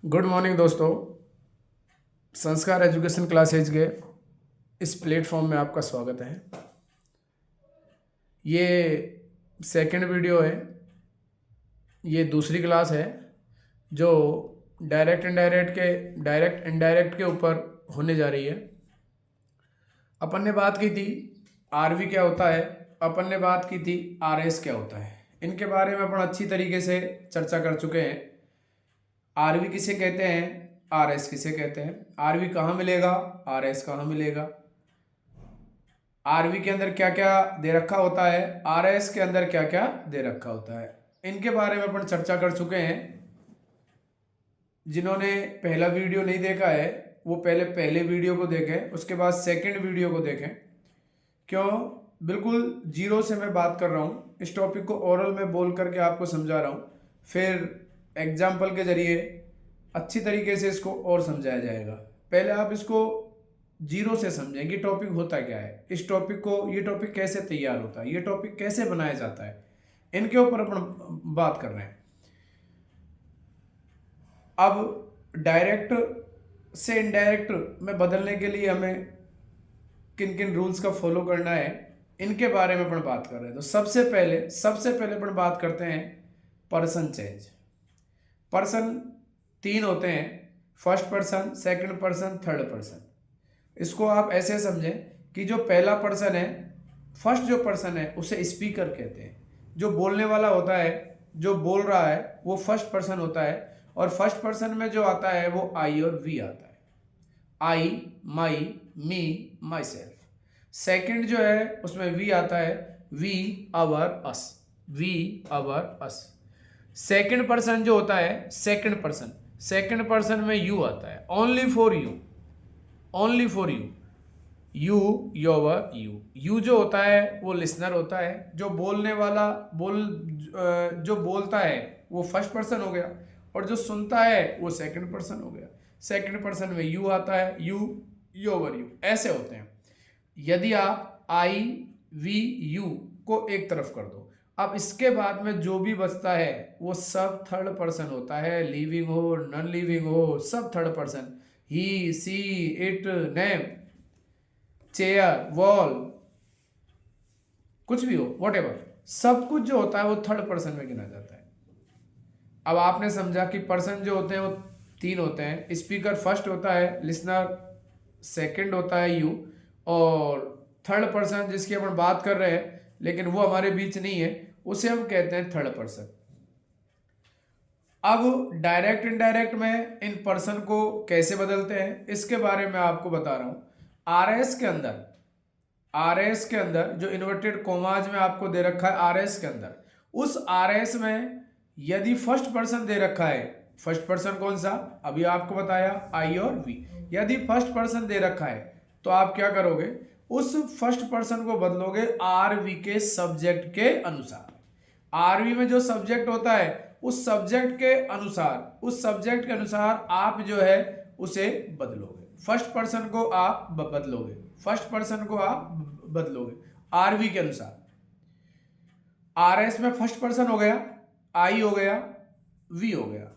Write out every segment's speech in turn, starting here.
Good morning दोस्तों। संस्कार education classes के इस प्लेटफॉर्म में आपका स्वागत है। ये सेकंड वीडियो है। ये दूसरी क्लास है जो डायरेक्ट इनडायरेक्ट के ऊपर होने जा रही है। अपन ने बात की थी आरवी क्या होता है, अपन ने बात की थी आरएस क्या होता है। इनके बारे में अपन अच्छी तरीके से चर्चा कर चुके हैं। आरवी किसे कहते हैं, आरएस किसे कहते हैं, आरवी कहाँ मिलेगा, आरएस कहाँ मिलेगा, आरवी के अंदर क्या क्या दे रखा होता है, आरएस के अंदर क्या क्या दे रखा होता है, इनके बारे में अपन चर्चा कर चुके हैं। जिन्होंने पहला वीडियो नहीं देखा है वो पहले वीडियो को देखें, उसके बाद सेकंड वीडियो को देखें। क्यों, बिल्कुल जीरो से मैं बात कर रहा हूँ। इस टॉपिक को ओरल में बोल करके आपको समझा रहा हूँ, फिर एग्जाम्पल के जरिए अच्छी तरीके से इसको और समझाया जाएगा। पहले आप इसको जीरो से समझें कि टॉपिक होता क्या है, इस टॉपिक को, ये टॉपिक कैसे तैयार होता है, ये टॉपिक कैसे बनाया जाता है, इनके ऊपर अपन बात कर रहे हैं। अब डायरेक्ट से इनडायरेक्ट में बदलने के लिए हमें किन किन रूल्स का फॉलो करना है, इनके बारे में अपन बात कर रहे हैं। तो सबसे पहले अपन बात करते हैं पर्सन चेंज। पर्सन तीन होते हैं, first person, second person, third person. इसको आप ऐसे समझें कि जो पहला पर्सन है, फर्स्ट जो पर्सन है उसे स्पीकर कहते हैं। जो बोलने वाला होता है, जो बोल रहा है, वो फर्स्ट पर्सन होता है। और फर्स्ट पर्सन में जो आता है वो आई और वी आता है। आई, माई, मी, माई सेल्फ। सेकेंड जो है उसमें वी आता है, we, our, us, we, our, us. Second person जो होता है, सेकेंड पर्सन में यू आता है, only for you, only for you, you, your, you जो होता है वो लिसनर होता है। जो बोलने वाला जो बोलता है वो फर्स्ट पर्सन हो गया, और जो सुनता है वो सेकंड पर्सन हो गया। सेकंड पर्सन में यू आता है, यू, योवर, यू, ऐसे होते हैं। यदि आप आई, वी, यू को एक तरफ कर दो, अब इसके बाद में जो भी बचता है वो सब थर्ड पर्सन होता है। लिविंग हो, नॉन लिविंग हो, सब third person. He, she, it, name, chair, wall, कुछ भी हो, वॉट सब कुछ जो होता है वो थर्ड पर्सन में गिना जाता है। अब आपने समझा कि पर्सन जो होते हैं वो तीन होते हैं। स्पीकर फर्स्ट होता है, लिसनर सेकंड होता है, यू, और थर्ड पर्सन जिसकी अपन बात कर रहे हैं लेकिन वो हमारे बीच नहीं है, उसे हम कहते हैं थर्ड पर्सन। अब डायरेक्ट इनडायरेक्ट में इन पर्सन को कैसे बदलते हैं इसके बारे में आपको बता रहा हूं। आरएस के अंदर जो इन्वर्टेड कोमाज में आपको दे रखा है, आरएस के अंदर, उस आरएस में यदि फर्स्ट पर्सन दे रखा है, फर्स्ट पर्सन कौन सा, अभी आपको बताया, आई और वी। यदि फर्स्ट पर्सन दे रखा है तो आप क्या करोगे, उस फर्स्ट पर्सन को बदलोगे आरवी के सब्जेक्ट के अनुसार। आरवी में जो सब्जेक्ट होता है उस सब्जेक्ट के अनुसार आप जो है उसे बदलोगे। फर्स्ट पर्सन को आप बदलोगे आरवी के अनुसार। आरएस में फर्स्ट पर्सन हो गया, आई हो गया, वी हो गया।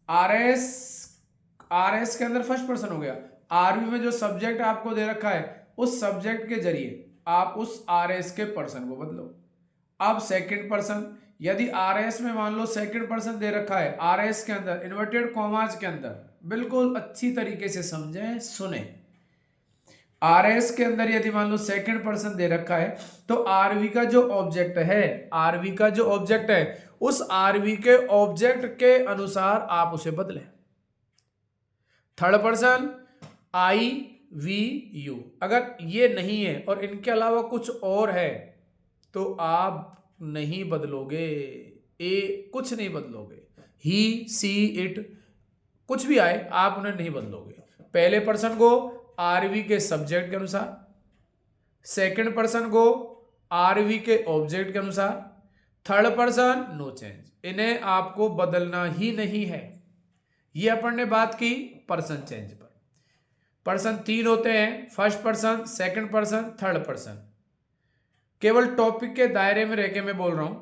आरएस के अंदर फर्स्ट पर्सन हो गया। आरवी में जो सब्जेक्ट आपको दे रखा है उस सब्जेक्ट के जरिए आप उस आरएस के पर्सन को बदलो। अब सेकंड पर्सन, यदि आरएस में मान लो सेकंड पर्सन दे रखा है, आरएस के अंदर इन्वर्टेड कॉमाज के अंदर, बिल्कुल अच्छी तरीके से समझें, सुने। आरएस के अंदर यदि मान लो सेकंड पर्सन दे रखा है तो आरवी का जो ऑब्जेक्ट है, उस आरवी के ऑब्जेक्ट के अनुसार आप उसे बदलें। Third person I, we, you, अगर ये नहीं है और इनके अलावा कुछ और है तो आप नहीं बदलोगे, कुछ नहीं बदलोगे। ही, सी, इट, कुछ भी आए आप उन्हें नहीं बदलोगे। पहले पर्सन को आरवी के सब्जेक्ट के अनुसार, सेकंड पर्सन को आरवी के ऑब्जेक्ट के अनुसार, थर्ड पर्सन नो चेंज, इन्हें आपको बदलना ही नहीं है। ये अपन ने बात की पर्सन चेंज पर। पर्सन तीन होते हैं, first person, second person, third person. केवल टॉपिक के दायरे में रहकर मैं बोल रहा हूं।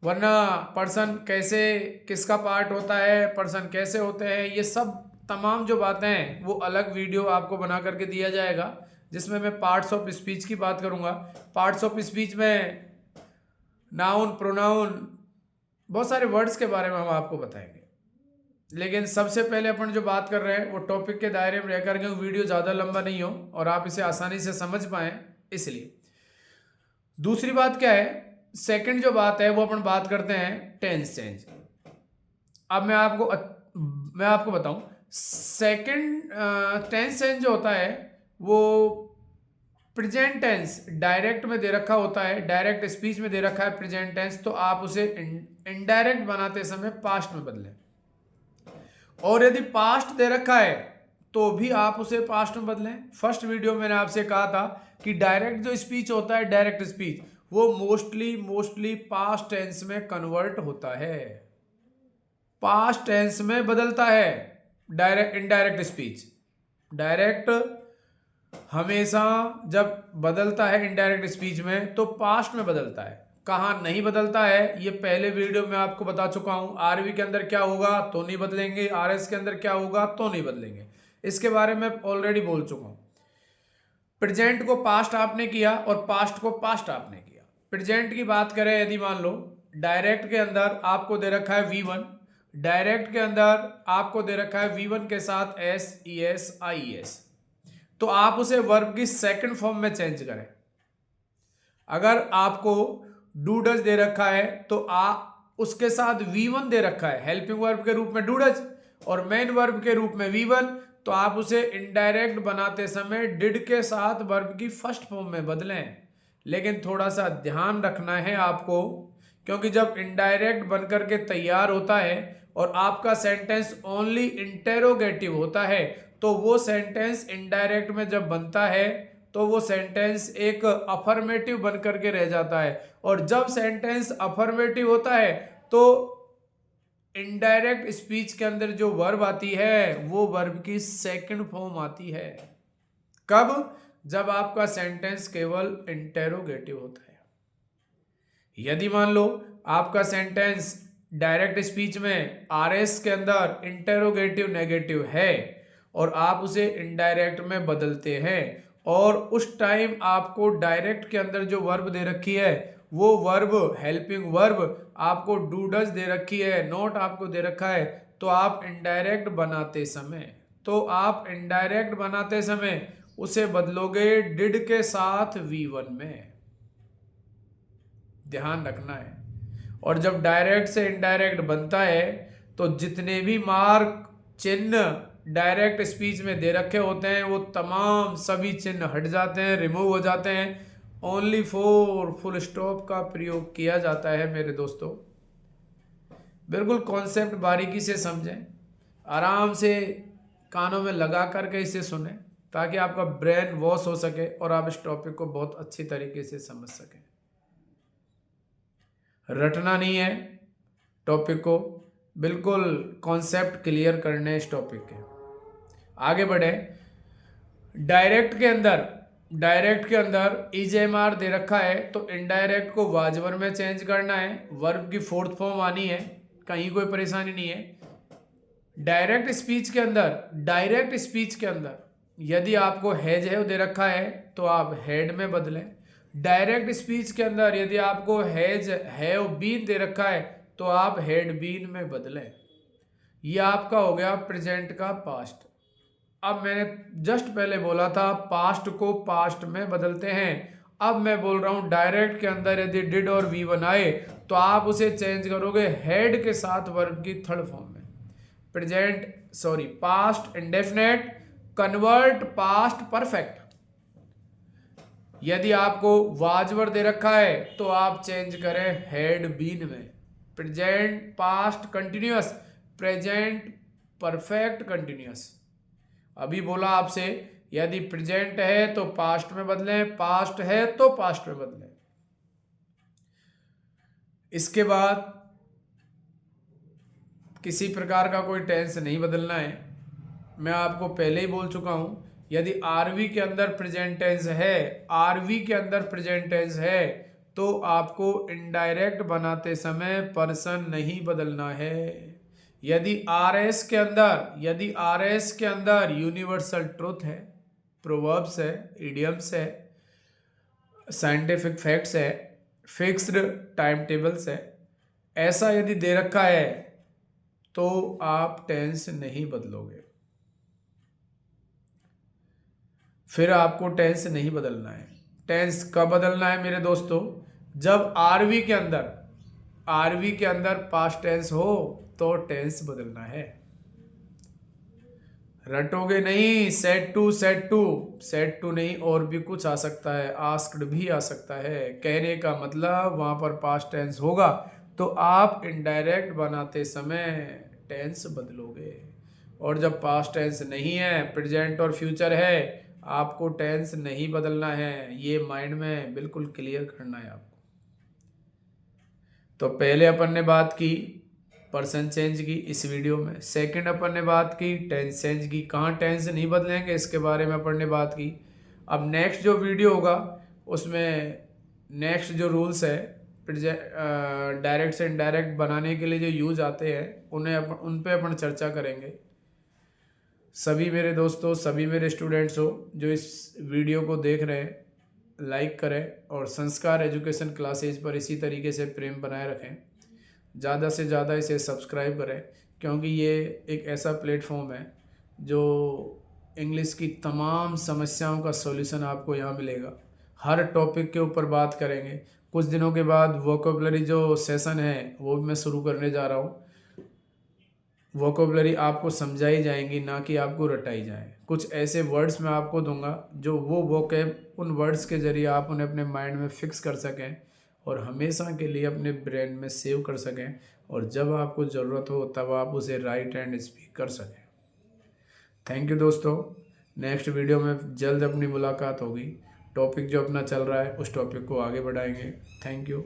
वरना पर्सन कैसे, किसका पार्ट होता है, पर्सन कैसे होते हैं, ये सब तमाम जो बातें हैं वो अलग वीडियो आपको बना करके दिया जाएगा, जिसमें मैं पार्ट्स ऑफ स्पीच की बात करूँगा। पार्ट्स ऑफ स्पीच में नाउन, प्रोनाउन, बहुत सारे वर्ड्स के बारे में हम आपको बताएंगे। लेकिन सबसे पहले अपन जो बात कर रहे हैं वो टॉपिक के दायरे में रह करके वीडियो ज़्यादा लंबा नहीं हो और आप इसे आसानी से समझ पाएँ, इसलिए। दूसरी बात क्या है, सेकंड जो बात है वो अपन बात करते हैं टेंस चेंज। अब मैं आपको बताऊं, सेकंड टेंस चेंज जो होता है वो प्रेजेंट टेंस डायरेक्ट में दे रखा होता है, डायरेक्ट स्पीच में दे रखा है प्रेजेंट टेंस, तो आप उसे इनडायरेक्ट बनाते समय पास्ट में बदलें। और यदि पास्ट दे रखा है तो भी आप उसे पास्ट में बदलें। फर्स्ट वीडियो मैंने आपसे कहा था कि डायरेक्ट जो स्पीच होता है, डायरेक्ट स्पीच, वो मोस्टली पास्ट टेंस में कन्वर्ट होता है, पास्ट टेंस में बदलता है। डायरेक्ट इनडायरेक्ट स्पीच, डायरेक्ट हमेशा जब बदलता है इनडायरेक्ट स्पीच में तो पास्ट में बदलता है। कहाँ नहीं बदलता है ये पहले वीडियो में आपको बता चुका हूं। आरवी के अंदर क्या होगा तो नहीं बदलेंगे, आरएस के अंदर क्या होगा तो नहीं बदलेंगे, इसके बारे में ऑलरेडी बोल चुका हूं। प्रेजेंट को पास्ट आपने किया और पास्ट को पास्ट आपने किया। प्रेजेंट की बात करें, यदि मान लो डायरेक्ट के अंदर आपको दे रखा है V1, डायरेक्ट के अंदर आपको दे रखा है V1 के साथ SES IES, तो आप उसे वर्ब की सेकंड फॉर्म में चेंज करें। अगर आपको डू डज दे रखा है तो उसके साथ V1 दे रखा है हेल्पिंग वर्ब के रूप में डू डज और मेन वर्ब के रूप में V1, तो आप उसे इनडायरेक्ट बनाते समय डिड के साथ वर्ब की फर्स्ट फॉर्म में बदलें। लेकिन थोड़ा सा ध्यान रखना है आपको, क्योंकि जब इनडायरेक्ट बनकर के तैयार होता है और आपका सेंटेंस ओनली इंटेरोगेटिव होता है, तो वो सेंटेंस इनडायरेक्ट में जब बनता है तो वो सेंटेंस एक अफर्मेटिव बनकर के रह जाता है। और जब सेंटेंस अफर्मेटिव होता है तो इनडायरेक्ट स्पीच के अंदर जो वर्ब आती है वो वर्ब की सेकंड फॉर्म आती है। कब? जब आपका सेंटेंस केवल इंटेरोगेटिव होता है। यदि मान लो आपका सेंटेंस डायरेक्ट स्पीच में आरएस के अंदर इंटेरोगेटिव नेगेटिव है और आप उसे इनडायरेक्ट में बदलते हैं और उस टाइम आपको डायरेक्ट के अंदर जो वर्ब दे रखी है वो वर्ब हेल्पिंग वर्ब आपको डू डज दे रखी है, नॉट आपको दे रखा है, तो आप इनडायरेक्ट बनाते समय उसे बदलोगे डिड के साथ V1 में, ध्यान रखना है। और जब डायरेक्ट से इनडायरेक्ट बनता है तो जितने भी मार्क चिन्ह डायरेक्ट स्पीच में दे रखे होते हैं वो तमाम सभी चिन्ह हट जाते हैं, रिमूव हो जाते हैं। ओनली फॉर फुल स्टॉप का प्रयोग किया जाता है मेरे दोस्तों। बिल्कुल कॉन्सेप्ट बारीकी से समझें, आराम से कानों में लगा करके इसे सुने, ताकि आपका ब्रेन वॉश हो सके और आप इस टॉपिक को बहुत अच्छी तरीके से समझ सकें। रटना नहीं है टॉपिक को, बिल्कुल कॉन्सेप्ट क्लियर करने इस टॉपिक के। आगे बढ़े, डायरेक्ट के अंदर EJMR दे रखा है तो इनडायरेक्ट को वाजवर में चेंज करना है, वर्ब की फोर्थ फॉर्म आनी है, कहीं कोई परेशानी नहीं है। डायरेक्ट स्पीच के अंदर यदि आपको हैज है दे रखा है तो आप हेड में बदलें। डायरेक्ट स्पीच के अंदर यदि आपको हैज हैव बीन दे रखा है तो आप हैड बीन में बदलें। यह आपका हो गया प्रेजेंट का पास्ट। अब मैंने जस्ट पहले बोला था पास्ट को पास्ट में बदलते हैं, अब मैं बोल रहा हूं डायरेक्ट के अंदर यदि डिड और V1 आए तो आप उसे चेंज करोगे हेड के साथ वर्ब की थर्ड फॉर्म में। Past indefinite convert past perfect. यदि आपको वाजवर दे रखा है तो आप चेंज करें हेड बीन में। Present past continuous, present perfect continuous. अभी बोला आपसे यदि प्रेजेंट है तो पास्ट में बदलें, पास्ट है तो पास्ट में बदलें। इसके बाद किसी प्रकार का कोई टेंस नहीं बदलना है। मैं आपको पहले ही बोल चुका हूं, यदि आरवी के अंदर प्रेजेंट टेंस है तो आपको इनडायरेक्ट बनाते समय पर्सन नहीं बदलना है। यदि आरएस के अंदर यूनिवर्सल ट्रुथ है, प्रोवर्ब्स है, इडियम्स है, साइंटिफिक फैक्ट्स है, फिक्स्ड टाइम टेबल्स है, ऐसा यदि दे रखा है तो आप टेंस नहीं बदलोगे। फिर आपको टेंस नहीं बदलना है। टेंस कब बदलना है मेरे दोस्तों? जब आरवी के अंदर पास्ट टेंस हो तो टेंस बदलना है। रटोगे नहीं, सेड टू नहीं, और भी कुछ आ सकता है, आस्क्ड भी आ सकता है। कहने का मतलब वहां पर पास्ट टेंस होगा तो आप इनडायरेक्ट बनाते समय टेंस बदलोगे। और जब पास्ट टेंस नहीं है, प्रेजेंट और फ्यूचर है, आपको टेंस नहीं बदलना है। ये माइंड में बिल्कुल क्लियर करना है आपको। तो पहले अपन ने बात की पर्सन चेंज की इस वीडियो में। सेकंड अपन ने बात की टेंस चेंज की, कहाँ टेंस नहीं बदलेंगे इसके बारे में अपन ने बात की। अब नेक्स्ट जो वीडियो होगा उसमें नेक्स्ट जो रूल्स है डायरेक्ट से इनडायरेक्ट बनाने के लिए जो यूज आते हैं उन पे अपन चर्चा करेंगे। सभी मेरे दोस्तों, सभी मेरे स्टूडेंट्स हो जो इस वीडियो को देख रहे हैं, लाइक करें और संस्कार एजुकेशन क्लासेज पर इसी तरीके से प्रेम बनाए रखें। ज़्यादा से ज़्यादा इसे सब्सक्राइब करें, क्योंकि ये एक ऐसा प्लेटफॉर्म है जो इंग्लिश की तमाम समस्याओं का सॉल्यूशन आपको यहाँ मिलेगा। हर टॉपिक के ऊपर बात करेंगे। कुछ दिनों के बाद वोकेबलरी जो सेशन है वो भी मैं शुरू करने जा रहा हूँ। वोकेबलरी आपको समझाई जाएंगी, ना कि आपको रटाई जाए। कुछ ऐसे वर्ड्स मैं आपको दूंगा जो उन वर्ड्स के ज़रिए आप उन्हें अपने माइंड में फिक्स कर सकें और हमेशा के लिए अपने ब्रेन में सेव कर सकें, और जब आपको ज़रूरत हो तब आप उसे राइट एंड स्पीक कर सकें। थैंक यू दोस्तों। नेक्स्ट वीडियो में जल्द अपनी मुलाकात होगी। टॉपिक जो अपना चल रहा है उस टॉपिक को आगे बढ़ाएंगे। Thank you.